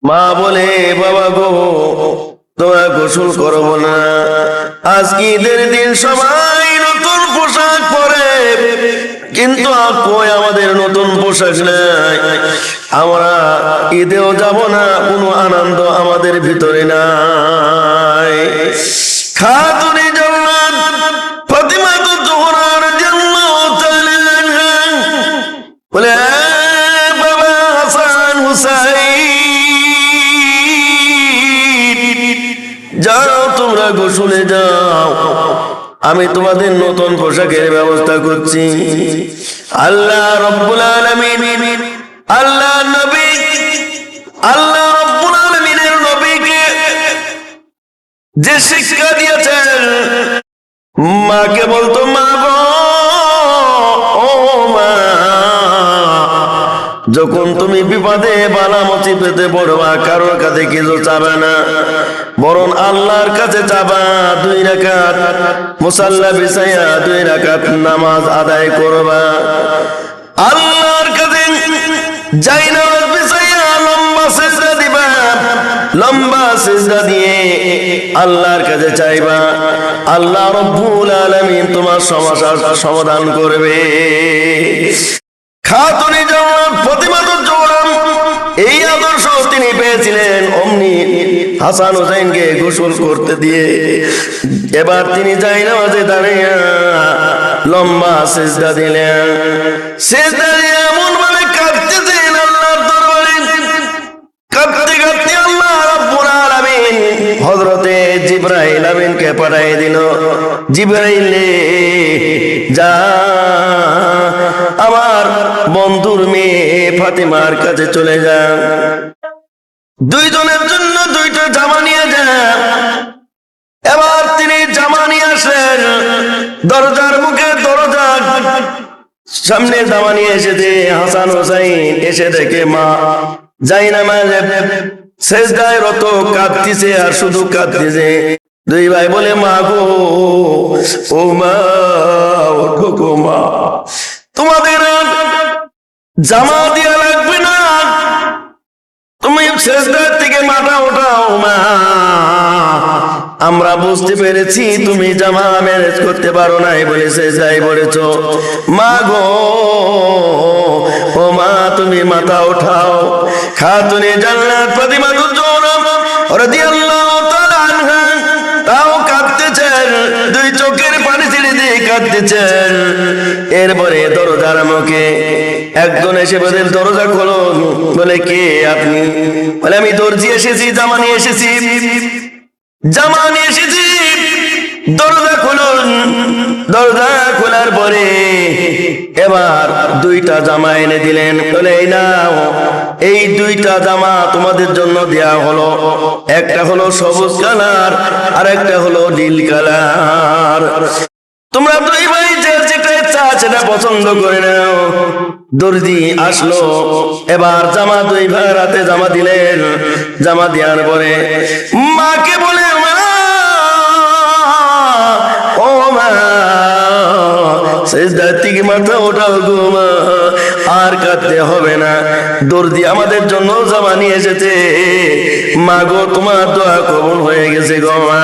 মা বলে, বাবা গো, তোমরা গোসল করবো না? আজকে ঈদের দিন সবাই নতুন পোশাক পরে, কিন্তু কই আমাদের নতুন পোশাক নাই, আমরা ঈদেও যাব না, কোনো আনন্দ আমাদের ভিতরে নাই। খাতুনে জান্নাত ফাতিমাতু জোহরা রাদিয়াল্লাহু তাআলা আনহা বলে, বাবা হাসান হুসাইন, যাও তোমরা গোসলে যাও, আমি তোমাদের নতুন পোশাকের ব্যবস্থা করছি। আল্লাহ রব্বুল আলামিন, আল্লাহ নবী, আল্লাহ রব্বুল আলামিনের নবীকে যে শিক্ষা দিয়েছেন, মাকে বলতো, মা গো, ও মা, যখন তুমি বিপদে বালা মুসিবতে পড়বা, কারোর কাছে কিছু চাবে না, বরং আল্লাহর কাছে চাবা। 2 রাকাত মুসাল্লা বিছাইয়া 2 রাকাত নামাজ আদায় করবা। আল্লাহর কাছে জায়নামাজ বিছাইয়া লম্বা সিজদা দিবা, লম্বা সিজদা দিয়ে আল্লাহর কাছে চাইবা। আল্লাহ রব্বুল আলামিন তোমার সমস্যার সমাধান করবে। খাতুনে জান্নাত ফাতিমাতু জোহরা এই আদর্শ তিনি পেয়েছিলেন। অমনি হাসান হুসাইনকে গোসল করতে দিয়ে এবার তিনি জায়নামাজে দাঁড়িয়ে লম্বা সিজদা দিলেন। সিজদা দিয়ে এমন ভাবে কাঁদতেছেন আল্লাহর দরবারে, কাঁদতে কাঁদতে আল্লাহ রাব্বুল আলামিন হযরতে জিবরাইল আমিনকে পাঠিয়ে দিল। জিবরাইল, যা আমার বন্ধুর মেয়ে ফাতিমার কাছে চলে যা, 2 জনের জন্য 2টা জামা নিয়ে যা। এবার তিনি জামা নিয়ে আসেন, দরজার মুখে, দরজার সামনে জামা নিয়ে এসেছে। হাসান হুসাইন এসে দেখে মা জায়নামাজে সিজদায় রত, কাঁদতেছে আর শুধু কাঁদতেছে। 2 ভাই বলে, মা গো, ও মা, ওঠো গো মা, তোমাদের জামা দিয়া লাগবে না, তুমি সিজদার থেকে মাথা ওঠাও মা। আমরা বুঝতে পেরেছি তুমি জামা ম্যানেজ করতে পারো নাই বলে সিজদায় পড়েছো। মা গো, ও মা, তুমি মাথা ওঠাও। খাতুনে জান্নাত ফাতিমাতু জোহরা রাদিয়াল্লাহু তাআলা আনহা তাও কাঁদতেছেন, 2 চোখের পানি ছেড়ে দিয়ে কাঁদতেছেন। এরপরে দরজার মুখে একজন এসে বলেন, দরজা খোলো। বলে, কে আপনি? বলে, আমি দর্জি এসেছি, জামা নিয়ে এসেছি, জামা নিয়ে এসেছি। দরজা খুলুন। দরজা খোলার পরে এবার 2টা জামা এনে দিলেন। বলে, এই নাও, এই 2টা জামা তোমাদের জন্য দেয়া হলো। একটা হলো সবুজ কালার আর একটা হলো নীল কালার। তোমরা 2 ভাই যে যেটা ইচ্ছা সেটা পছন্দ করে নাও। দর্জি আসলো, এবার জামা 2 ভাইয়ের হাতে জামা দিলেন। জামা দেওয়ার পরে মাকে বলে, মা, ও মা, সিজদা থেকে মাথা ওঠাও গো মা, আর কাঁদতে হবে না, দর্জি আমাদের জন্য জামা নিয়ে এসেছে। মা গো, তোমার দোয়া কবুল হয়ে গেছে গো মা।